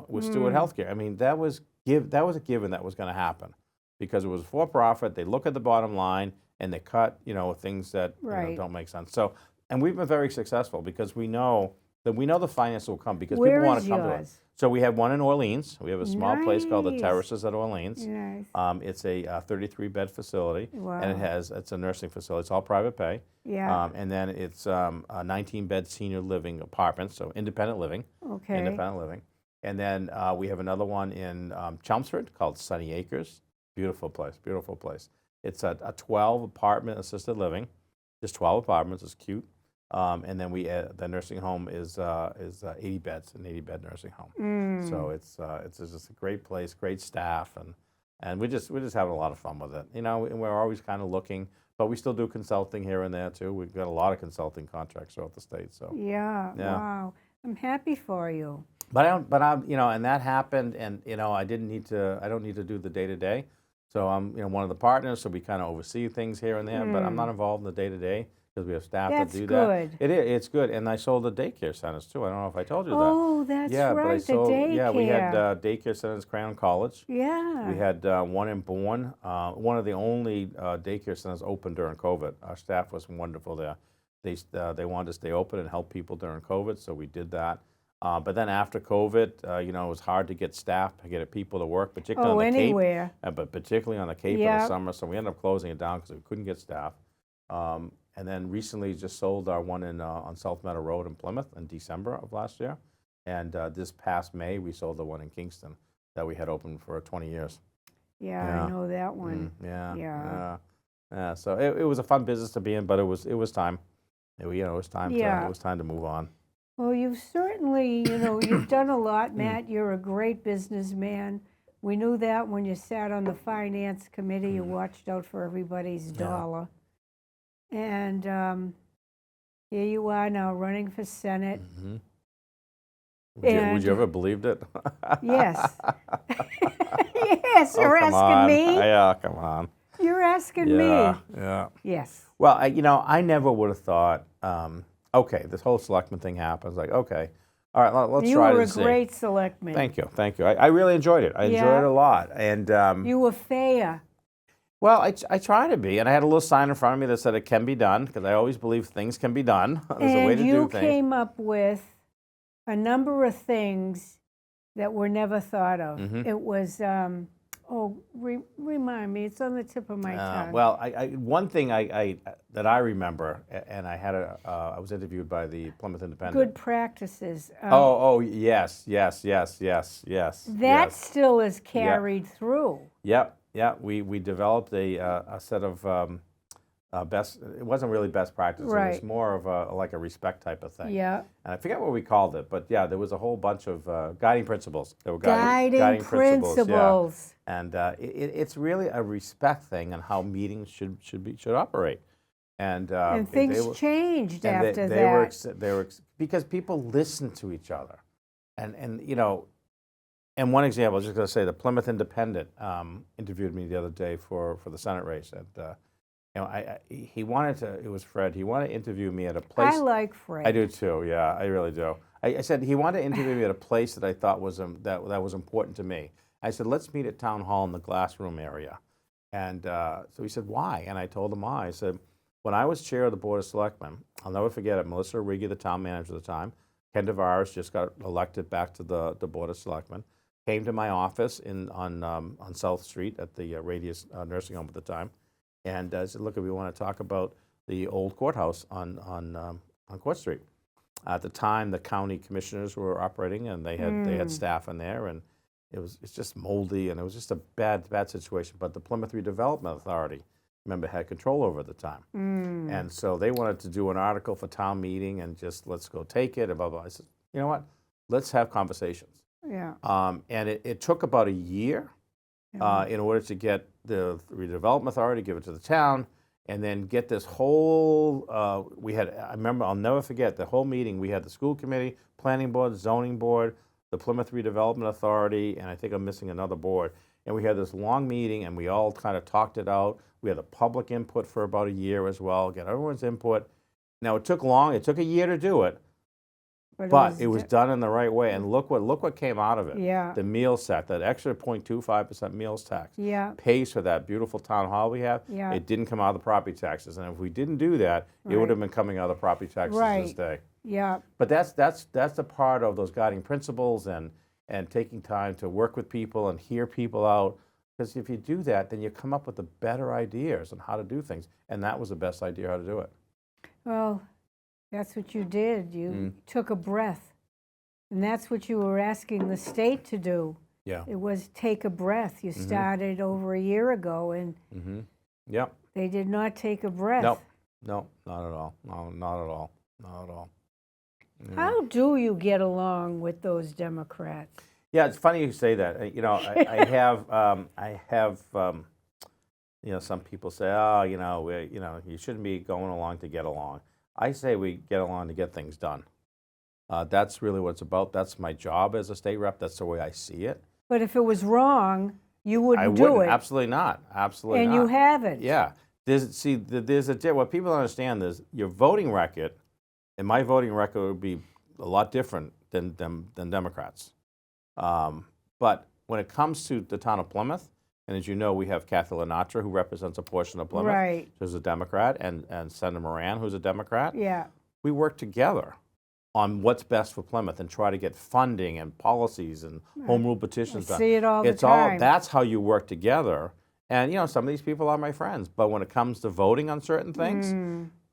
with Stewart Healthcare. I mean, that was a given that was going to happen because it was for profit. They look at the bottom line and they cut things that Right. don't make sense. So, and we've been very successful because we know the finance will come because Where people want is to come to yours? us. So we have one in Orleans. We have a small place called the Nice. Terraces at Orleans. Nice. It's a 33-bed facility, Wow. and it's a nursing facility. It's all private pay. Yeah. And then it's a 19-bed senior living apartment, so independent living. Okay. Independent living. And then we have another one in Chelmsford called Sunny Acres. Beautiful place, beautiful place. It's a 12-apartment assisted living, just 12 apartments. It's cute. And then the nursing home is 80 beds, an 80-bed nursing home. So it's just a great place, great staff, and we're just having a lot of fun with it. And we're always kind of looking, but we still do consulting here and there too. We've got a lot of consulting contracts throughout the state. So. Yeah. Yeah. Wow. I'm happy for you. But I'm and that happened, and I don't need to do the day-to-day. So I'm one of the partners, so we kind of oversee things here and there, but I'm not involved in the day-to-day because we have staff That's that do good. that. It's good. And I sold the daycare centers too. I don't know if I told you that. Oh, that's Yeah, but I right, the sold, yeah, we had daycare. daycare centers, Crown College. We Yeah. had one in Bourne, one of the only daycare centers open during COVID. Our staff was wonderful there. They wanted to stay open and help people during COVID, so we did that. But then after COVID, you know, it was hard to get staff, to get people to work, particularly Oh, on the Cape. anywhere. But particularly on the Cape in the Yep. summer, so we ended up closing it down because we couldn't get staff. And then recently just sold our one in on South Meadow Road in Plymouth in December of last year. And this past May, we sold the one in Kingston that we had open for 20 years. Yeah, Yeah. I know that one. Yeah. Yeah. Yeah. So it was a fun business to be in, but it was time. It was time Yeah. it was time to move on. Well, you've certainly, you've done a lot, Matt. You're a great businessman. We knew that when you sat on the finance committee. You watched out for everybody's dollar. And here you are now running for Senate. Mm-hmm. Would And you ever believed it? yes. Yes, Oh, you're come asking on. me. Yeah, come on. You're asking Yeah, me. yeah. Yes. Well, I never would have thought, okay, this whole selectman thing happens. Like, okay, all right, let's You try were to a see. great selectman. Thank you, thank you. I really enjoyed it. I enjoyed Yeah. it a lot. And, You were fair. well, I try to be. And I had a little sign in front of me that said it can be done, because I always believe things can be done. There's a way And to do you things. came up with a number of things that were never thought of. Mhm. It was, remind me, it's on the tip of my tongue. Well, one thing that I remember, and I was interviewed by the Plymouth Independent. Good practices. Yes. That yes. still is carried through. Yep. We developed a set of best. It wasn't really best practices. It was Right. more of like a respect type of thing. Yeah. And I forget what we called it, but yeah, there was a whole bunch of guiding principles. There were Guiding principles. Yeah. And it's really a respect thing and how meetings should operate. And Things changed and after they that. they were because people listen to each other, and and one example, I was just going to say, the Plymouth Independent interviewed me the other day for the Senate race, and he wanted to. It was Fred. He wanted to interview me at a place. I like Fred. I do too. Yeah, I really do. I said he wanted to interview me at a place that I thought was that was important to me. I said, let's meet at Town Hall in the glass room area, and so he said, why? And I told him why. I said, when I was chair of the Board of Selectmen, I'll never forget it. Melissa Riggi, the town manager at the time, Ken DeVaris just got elected back to the Board of Selectmen, came to my office on South Street at the Radius Nursing Home at the time, and said, look, we want to talk about the old courthouse on Court Street. At the time, the county commissioners were operating, and they had staff in there, and it's just moldy, and it was just a bad situation. But the Plymouth Redevelopment Authority, remember, had control over it at the time. And so they wanted to do an article for town meeting and just let's go take it and blah, blah. I said, you know what? Let's have conversations. Yeah. And it took about a year in order to get the redevelopment authority, give it to the town, and then get this whole, I remember, I'll never forget, the whole meeting, we had the school committee, planning board, zoning board, the Plymouth Redevelopment Authority, and I think I'm missing another board. And we had this long meeting, and we all kind of talked it out. We had the public input for about a year as well, get everyone's input. Now, it took a year to do it, but it was done in the right way. And look what came out of it. Yeah. The meals tax, that extra 0.25% meals tax, Yeah. pays for that beautiful town hall we have. Yeah. It didn't come out of the property taxes. And if we didn't do that, it would have been coming out of the property taxes this day. Yeah. But that's a part of those guiding principles and taking time to work with people and hear people out. Because if you do that, then you come up with the better ideas on how to do things. And that was the best idea how to do it. Well, that's what you did. You took a breath. And that's what you were asking the state to do. Yeah. It was take a breath. You started over a year ago, and Yep. they did not take a breath. No, not at all. No, not at all. Not at all. Yeah. How do you get along with those Democrats? Yeah, it's funny you say that. I have some people say, oh, you shouldn't be going along to get along. I say we get along to get things done. That's really what it's about. That's my job as a state rep. That's the way I see it. But if it was wrong, you wouldn't I do wouldn't. it. Absolutely not. Absolutely And not. you haven't. Yeah. what people don't understand is your voting record, and my voting record would be a lot different than Democrats. But when it comes to the town of Plymouth, and as you know, we have Kathy Lenatra, who represents a portion of Plymouth, Right. who's a Democrat, and Senator Moran, who's a Democrat. Yeah. We work together on what's best for Plymouth and try to get funding and policies and home rule petitions done. See it all the time. That's how you work together. And some of these people are my friends, but when it comes to voting on certain things,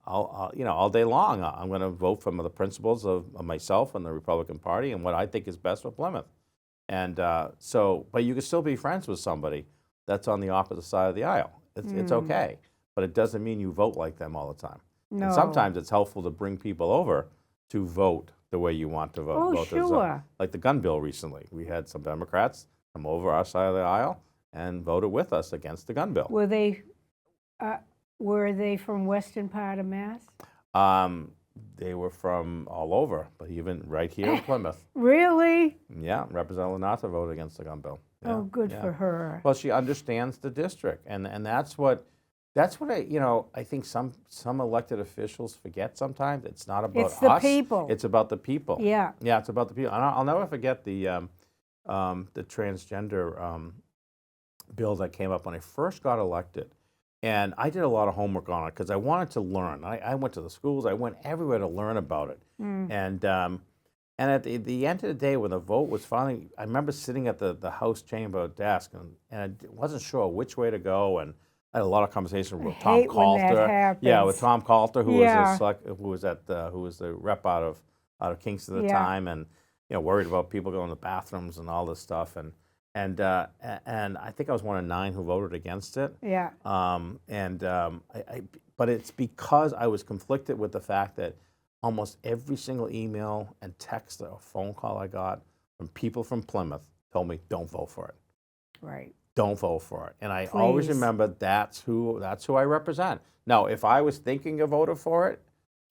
all day long, I'm going to vote from the principles of myself and the Republican Party and what I think is best for Plymouth. And but you can still be friends with somebody that's on the opposite side of the aisle. It's okay, but it doesn't mean you vote like them all the time. No. And sometimes it's helpful to bring people over to vote the way you want to vote. Oh, sure. Like the gun bill recently. We had some Democrats come over our side of the aisle and voted with us against the gun bill. Were they from western part of Mass? They were from all over, but even right here in Plymouth. Really? Yeah, Representative Nata voted against the gun bill. Yeah, Oh, good for her. Well, she understands the district, and that's what I think some elected officials forget sometimes. It's not about us. It's the people. It's about the people. Yeah. Yeah, it's about the people. And I'll never forget the transgender bill that came up when I first got elected. And I did a lot of homework on it because I wanted to learn. I went to the schools. I went everywhere to learn about it. And at the end of the day, when the vote was finally, I remember sitting at the House chamber desk, and I wasn't sure which way to go. And I had a lot of conversation with Tom hate when that Coulter. happens. Yeah, with Tom Coulter, who Yeah. was the rep out of Kingston at the time, and worried about people going to the bathrooms and all this stuff. And I think I was one of 9 who voted against it. Yeah. But it's because I was conflicted with the fact that almost every single email and text or phone call I got from people from Plymouth told me, don't vote for it. Right. Don't vote for it. And I always Please. remember that's who I represent. Now, if I was thinking of voting for it,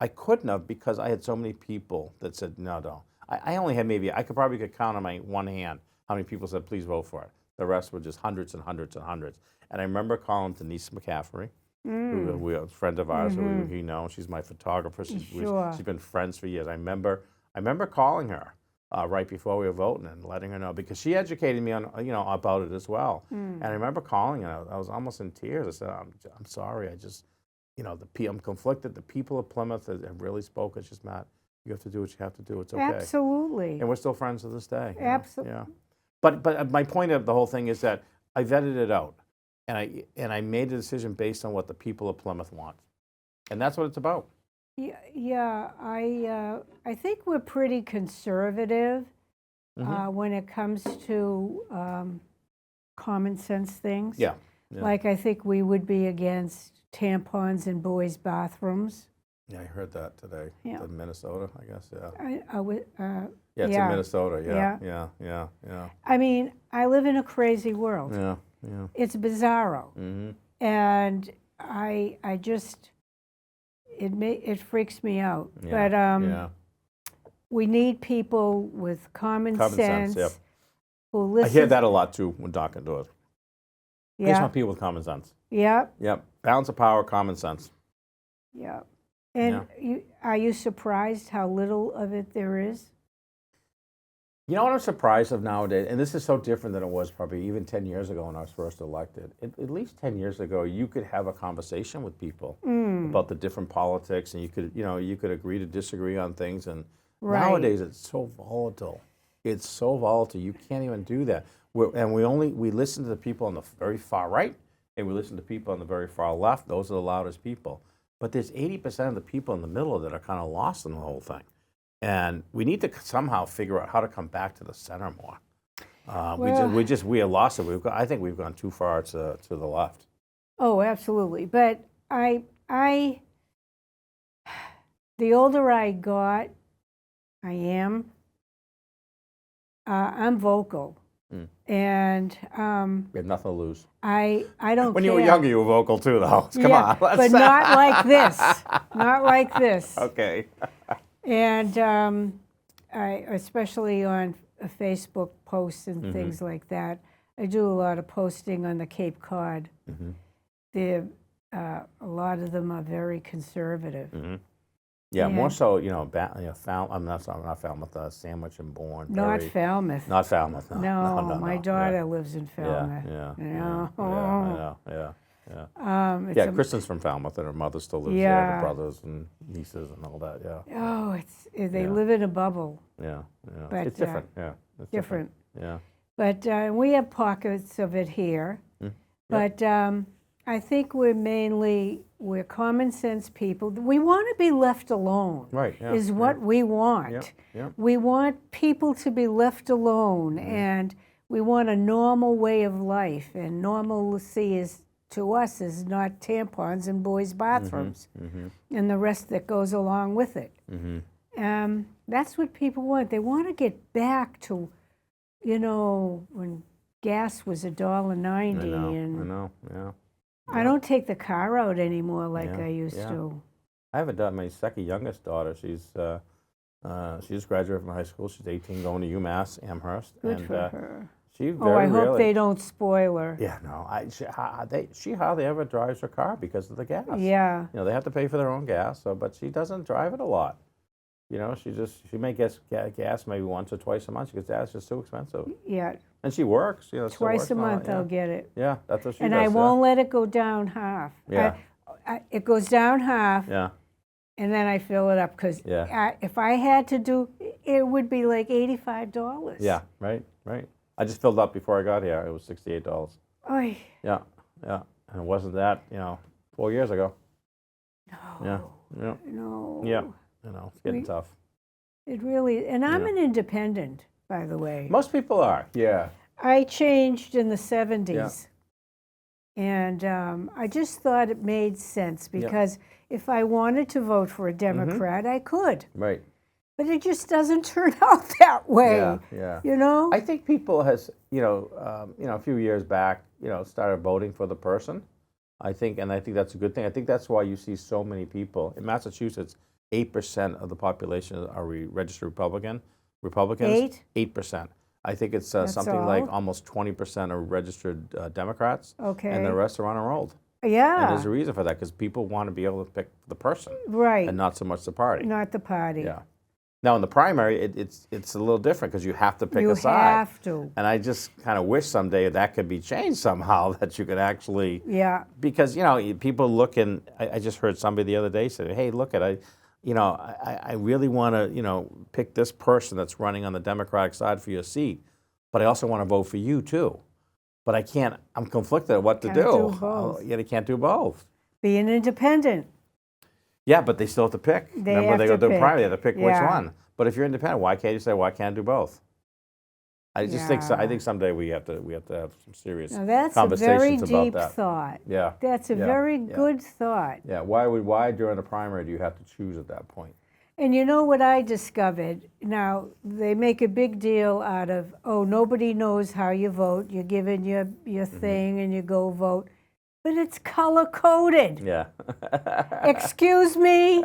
I couldn't have because I had so many people that said, no. I only had I could probably count on my one hand how many people said, please vote for it. The rest were just hundreds and hundreds and hundreds. And I remember calling Denise McCaffrey, who a friend of ours, who you know, she's my photographer. She's been friends for years. I remember calling her right before we were voting and letting her know, because she educated me on about it as well. And I remember calling her. I was almost in tears. I said, I'm sorry. I just I'm conflicted. The people of Plymouth have really spoken. It's just, Matt, you have to do what you have to do. It's okay. Absolutely. And we're still friends to this day. Absolutely. Yeah. But my point of the whole thing is that I vetted it out, and I made a decision based on what the people of Plymouth want, and that's what it's about. Yeah. I think we're pretty conservative when it comes to common sense things. Yeah. Like I think we would be against tampons in boys' bathrooms. Yeah, I heard that today. Yeah. In Minnesota, I guess. Yeah. I would. Yeah, it's in Minnesota. Yeah. Yeah. I mean, I live in a crazy world. Yeah. It's bizarro, and I just it freaks me out. Yeah. But we need people with common sense yep. who I listen. hear that a lot too when talking to it. I just Yeah. want people with common sense. Yep. Yep. Balance of power, common sense. Yeah. And are you surprised how little of it there is? You know what I'm surprised of nowadays, and this is so different than it was probably even 10 years ago when I was first elected. At least 10 years ago, you could have a conversation with people about the different politics, and you could agree to disagree on things. And nowadays, it's so volatile. It's so volatile. You can't even do that. We listen to the people on the very far right, and we listen to people on the very far left. Those are the loudest people. But there's 80% of the people in the middle that are kind of lost in the whole thing. And we need to somehow figure out how to come back to the center more. We have lost it. I think we've gone too far to the left. Oh, absolutely. But the older I got, I'm vocal. And We have nothing to lose. I don't When care. you were younger, you were vocal too, though. Come on. But not like this. Not like this. Okay. And I, especially on Facebook posts and things like that, I do a lot of posting on the Cape Cod. The a lot of them are very conservative. Yeah, more And- so, I'm not Falmouth, Sandwich and Bourne. Not Falmouth. Not Falmouth, no. No, my yeah. daughter lives in Falmouth. Yeah, You yeah, know? yeah, I know, yeah. It's Yeah, a- Kristen's from Falmouth, and her mother still lives there, Yeah. the brothers and nieces and all that, yeah. Oh, they Yeah. live in a bubble. Yeah. But, It's different, yeah. It's Different. Yeah. But we have pockets of it here. But I think we're common sense people. We want to be left alone. Right, yeah. Is what we want. Yeah. We want people to be left alone, and we want a normal way of life. And normalcy to us is not tampons in boys' bathrooms and the rest that goes along with it. That's what people want. They want to get back to, when gas was $1.90, and I know, yeah. I don't take the car out anymore like Yeah, I used yeah. to. I have my second youngest daughter. She just graduated from high school. She's 18, going to UMass Amherst. Good and, for her. She Oh, I very hope rarely. they don't spoil her. Yeah, no. She hardly ever drives her car because of the gas. Yeah. They have to pay for their own gas. But she doesn't drive it a lot. She may get gas maybe once or twice a month because that's just too expensive. Yeah. And she works. Still Twice works a and all month that, yeah. I'll get it. Yeah, that's what she And does. I won't let it go down half. Yeah. It goes down half, Yeah. and then I fill it up because Yeah. if I had to do, it would be like $85. Yeah. Right. I just filled up before I got here. It was $68. Oy. Yeah. And it wasn't that, 4 years ago. No. Yeah. No. Yeah. It's getting tough. It really, and I'm Yeah. an independent, by the way. Most people are. Yeah. I changed in the 70s. And I just thought it made sense because if I wanted to vote for a Democrat, I could. Right. But it just doesn't turn out that way. Yeah. Yeah. I think people has, a few years back, started voting for the person. I think that's a good thing. I think that's why you see so many people in Massachusetts. 8% of the population are registered Republicans. 8%. I think it's something like all? almost 20% are registered Democrats. Okay. And the rest are unenrolled. Yeah. And there's a reason for that because people want to be able to pick the person Right. and not so much the party. Not the party. Yeah. Now in the primary, it's a little different because you have to pick You a side. have to. And I just kind of wish someday that could be changed somehow, that you could actually, Yeah. because people look and I just heard somebody the other day say, hey, look I really want to pick this person that's running on the Democratic side for your seat, but I also want to vote for you too. But I can't. I'm conflicted at what to Can't do. do both. They can't do both. Be an independent. Yeah, but they still have to pick. They Remember, have they to go to the pick. primary, they have to pick which Yeah. one. But if you're independent, why can't you say, well, I can't do both? I just think I think someday we have to have some serious Now that's a conversations very about deep that. thought. Yeah. That's a Yeah. very Yeah. good thought. Yeah. Why during the primary do you have to choose at that point? And you know what I discovered? Now, they make a big deal out of, nobody knows how you vote. You're given your thing and you go vote. But it's color-coded. Yeah. Excuse me?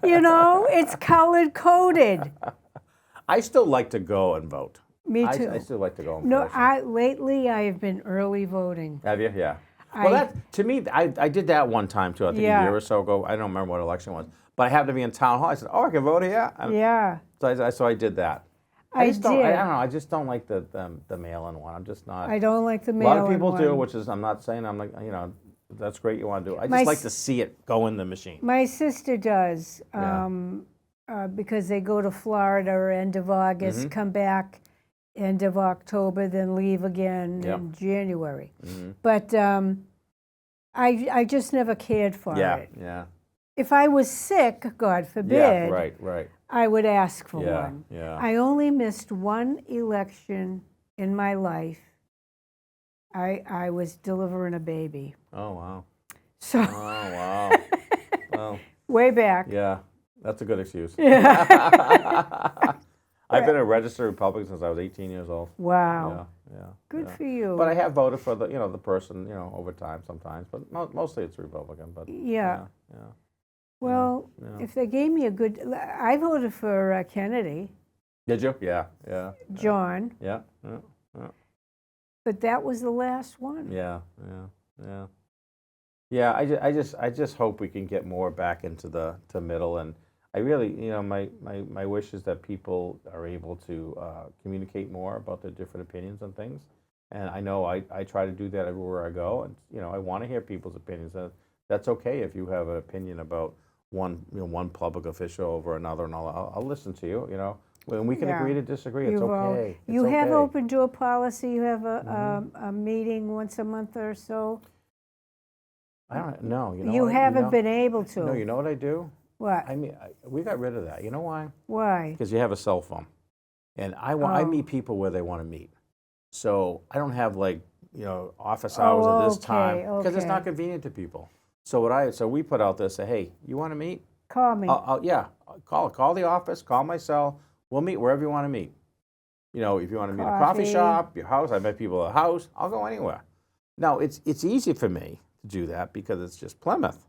It's color-coded. I still like to go and vote. Me too. I still like to go in No, person. lately I have been early voting. Have you? Yeah. Well, to me, I did that one time too. I think a Yeah. year or so ago. I don't remember what election it was, but I happened to be in town hall. I said, "Oh, I can vote here." And Yeah, So I did that. I just don't, did. I don't know. I just don't like the mail-in one. I'm just not. I don't like the a mail-in lot of people do, one. which is I'm not saying I'm like that's great. You want to do it. I My just like s- to see it go in the machine. My sister does, Yeah. because they go to Florida end of August, Mm-hmm. come back end of October, then leave again Yep. in January. Mm-hmm. But I just never cared for Yeah. it. Yeah. If I was sick, God forbid, Yeah. Right. I would ask for Yeah. one. Yeah. I only missed one election in my life. I was delivering a baby. Oh wow. So Oh wow. Well, way back. yeah. That's a good excuse. Yeah. I've been a registered Republican since I was 18 years old. Wow. Yeah. Good yeah. for you. But I have voted for the person, over time sometimes, but mostly it's Republican. But Yeah. yeah. Well, Yeah. if they gave me a good, I voted for Kennedy, Did you? Yeah. Yeah. John, Yeah. but that was the last one. Yeah. Yeah. Yeah. Yeah, I just hope we can get more back into the to middle, and I really, my wish is that people are able to communicate more about their different opinions on things. And I know I try to do that everywhere I go, and I want to hear people's opinions. That's okay if you have an opinion about one public official over another, and I'll listen to you. When we can Yeah. agree to disagree, it's okay. It's You have okay. open door policy. You have a meeting once a month or so. I don't know. You haven't been able to. No, you know what I do? What? I mean, we got rid of that. You know why? Why? Because you have a cell phone, and I meet people where they want to meet. So I don't have office hours at this time because it's not convenient to people. So we put out there, say, hey, you want to meet? Call me. Yeah, call the office, call my cell. We'll meet wherever you want to meet. If you want to meet at a coffee shop, your house. I met people at a house. I'll go anywhere. Now it's easy for me to do that because it's just Plymouth.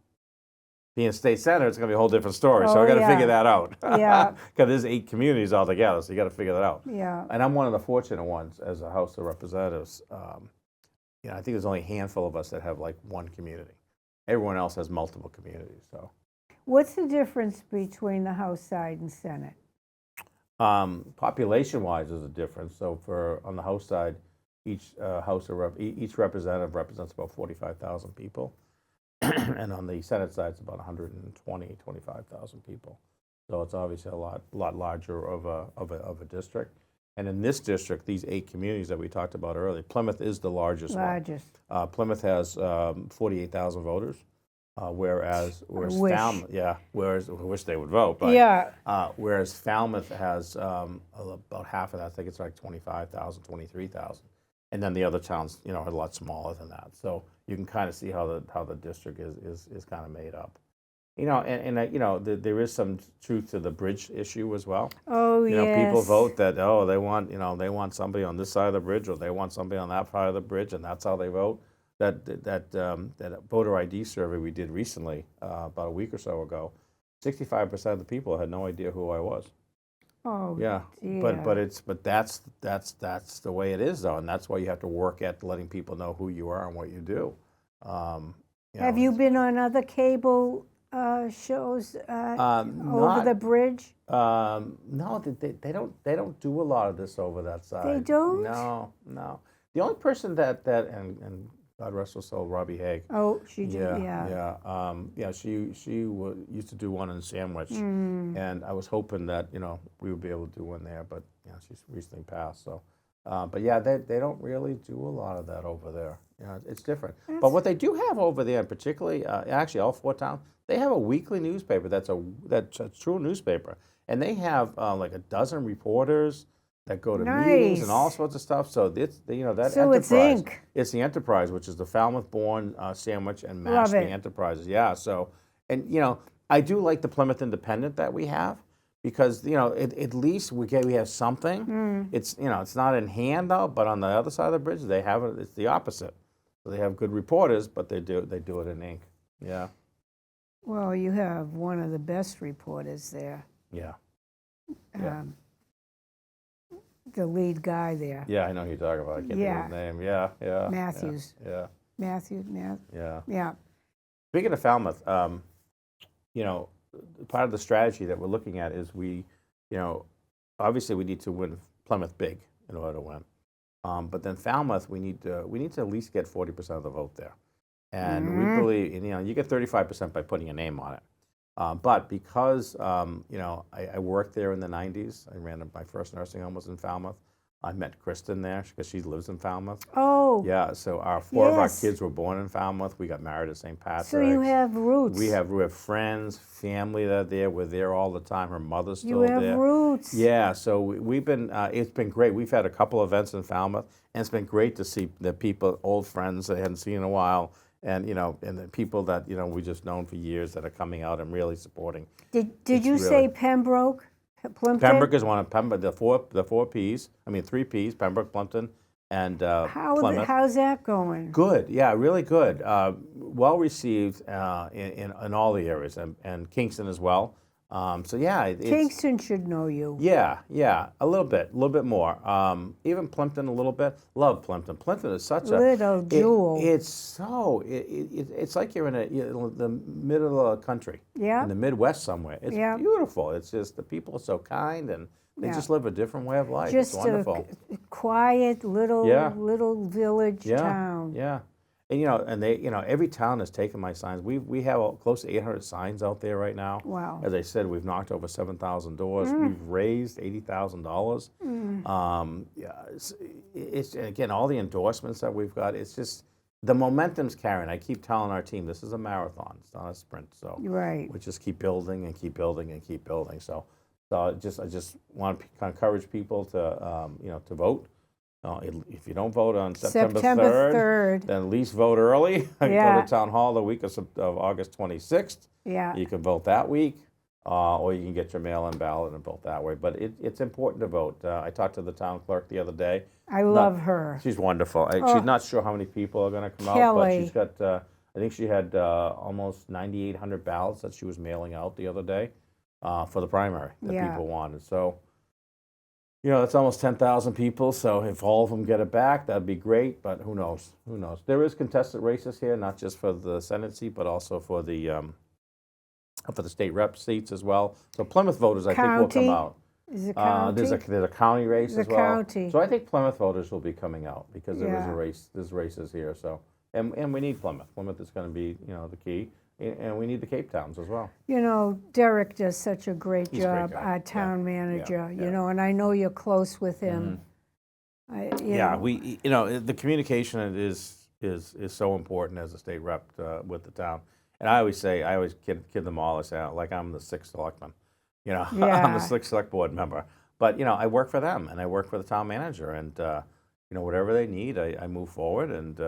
Being a state senator, it's going to be a whole different story. So I got to figure that out. Yeah. Because there's 8 communities altogether, so you got to figure that out. Yeah. And I'm one of the fortunate ones as a House of Representatives. I think there's only a handful of us that have one community. Everyone else has multiple communities. So, what's the difference between the House side and Senate? Population-wise, there's a difference. So on the House side, each each representative represents about 45,000 people. And on the Senate side, it's about 25,000 people. So it's obviously a lot larger of a district. And in this district, these 8 communities that we talked about earlier, Plymouth is the largest one. Plymouth has 48,000 voters, whereas Falmouth, I wish they would vote, but whereas Falmouth has about half of that. I think it's like 25,000, 23,000. And then the other towns, are a lot smaller than that. So you can kind of see how the district is kind of made up. There is some truth to the bridge issue as well. Oh, yes. People vote that they want somebody on this side of the bridge, or they want somebody on that side of the bridge, and that's how they vote. That voter ID survey we did recently, about a week or so ago, 65% of the people had no idea who I was. Oh, yeah, dear. but that's the way it is, though, and that's why you have to work at letting people know who you are and what you do. Have you been on other cable shows over the bridge? No, they don't do a lot of this over that side. They don't? No. The only person that and God rest her soul, Robbie Haig. Oh, she did. She used to do one in Sandwich, and I was hoping that we would be able to do one there, but she's recently passed. So, they don't really do a lot of that over there. It's different. But what they do have over there, particularly actually all 4 towns, they have a weekly newspaper that's a true newspaper, and they have like a dozen reporters that go to meetings and all sorts of stuff. So it's that Enterprise. It's Inc. It's the Enterprise, which is the Falmouth-born Sandwich and Mashpee Enterprises. Yeah. So, and I do like the Plymouth Independent that we have because at least we have something. It's it's not in hand though, but on the other side of the bridge they have it. It's the opposite. So they have good reporters, but they do it in ink. Yeah. Well, you have one of the best reporters there. Yeah. The lead guy there. Yeah, I know who you're talking about. I can't think of his name. Yeah. Matthews. Yeah. Matthew. Yeah. Speaking of Falmouth, part of the strategy that we're looking at is obviously we need to win Plymouth big in order to win. But then Falmouth, we need to at least get 40% of the vote there. And we believe, you get 35% by putting a name on it. But because, I worked there in the 90s, I ran my first nursing home was in Falmouth. I met Kristen there because she lives in Falmouth. Oh. Yeah, so 4 of our kids were born in Falmouth. We got married at St. Patrick's. So you have roots. We have friends, family that are there. We're there all the time. Her mother's still there. You have roots. Yeah, so we've been, it's been great. We've had a couple events in Falmouth, and it's been great to see the people, old friends that I hadn't seen in a while. And and the people that we just known for years that are coming out and really supporting. Did you say Pembroke, Plimpton? Pembroke is one of the 4 P's. I mean 3 P's: Pembroke, Plimpton, and Plymouth. How's that going? Good, yeah, really good. Well received in all the areas, and Kingston as well. So yeah, it's Kingston should know you. yeah, a little bit more. Even Plimpton a little bit. Love Plimpton. Plimpton is such a Little jewel. It's like you're in the middle of the country, Yeah. in the Midwest somewhere. It's Yeah. beautiful. It's just the people are so kind and they Yeah. just live a different way of life. Just it's wonderful. a quiet little Yeah. little village Yeah, town. yeah. And every town has taken my signs. We have close to 800 signs out there right now. Wow. As I said, we've knocked over 7,000 doors. We've raised $80,000. Yeah, it's again all the endorsements that we've got. It's just the momentum's carrying. I keep telling our team this is a marathon. It's not a sprint. So Right. we just keep building and keep building and keep building. So I just want to encourage people to to vote. If you don't vote on September 3rd, then at least vote early. Yeah. Go to Town Hall the week of August 26th. Yeah. You can vote that week, or you can get your mail-in ballot and vote that way. But it's important to vote. I talked to the town clerk the other day. I love her. She's wonderful. Oh. She's not sure how many people are going to come out, but Kelly. she's got, I think she had almost 9,800 ballots that she was mailing out the other day for the primary that Yeah. people wanted. So, that's almost 10,000 people. So if all of them get it back, that'd be great. But who knows? Who knows? There is contested races here, not just for the Senate seat, but also for the state rep seats as well. So Plymouth voters, I think, will County? come out. Is it county? There's a county race as well. county. So I think Plymouth voters will be coming out because there is Yeah. a race. There's races here. So and we need Plymouth. Plymouth is going to be the key, and we need the Cape Towns as well. Derek does such a great He's a great job, guy. our town manager, yeah. and I know you're close with him. Yeah, the communication is so important as a state rep with the town. And I always kid them all. I say like I'm the sixth selectman. I'm Yeah. the sixth select board member. But I work for them and I work for the town manager, and whatever they need, I move forward. And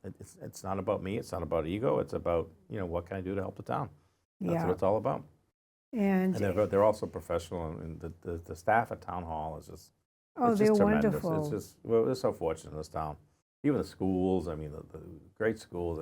it's not about me. It's not about ego. It's about what can I do to help the town. That's Yeah. what it's all about. And they're also professional, and the staff at town hall is just. oh, It's they're just tremendous. wonderful. It's just we're so fortunate in this town. Even the schools, the great schools.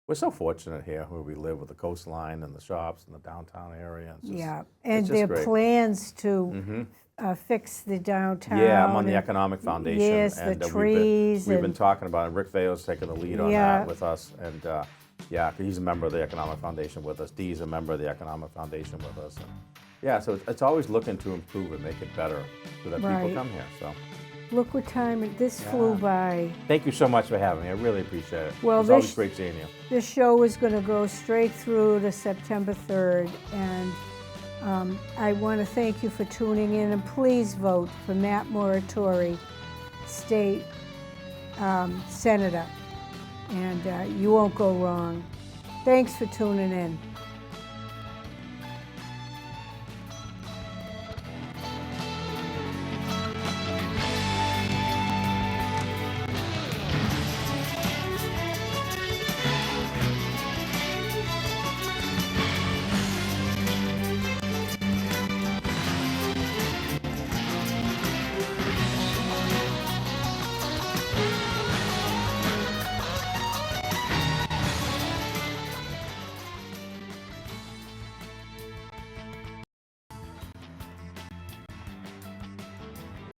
We're so fortunate here where we live with the coastline and the shops and the downtown area. It's just, Yeah, and just their great. plans to fix the downtown. Yeah, I'm on the and- Economic Foundation. Yes, the and trees. We've been and- talking about it. Rick Vail's taking the lead on Yeah. that with us, and he's a member of the Economic Foundation with us. Dee's a member of the Economic Foundation with us. And so it's always looking to improve and make it better so that Right. people come here. So. Look what time this flew by. Thank you so much for having me. I really appreciate it. Well, it's always this- great seeing you. This show is going to go straight through to September 3rd, and I want to thank you for tuning in, and please vote for Matt Muratore, State Senator, and you won't go wrong. Thanks for tuning in.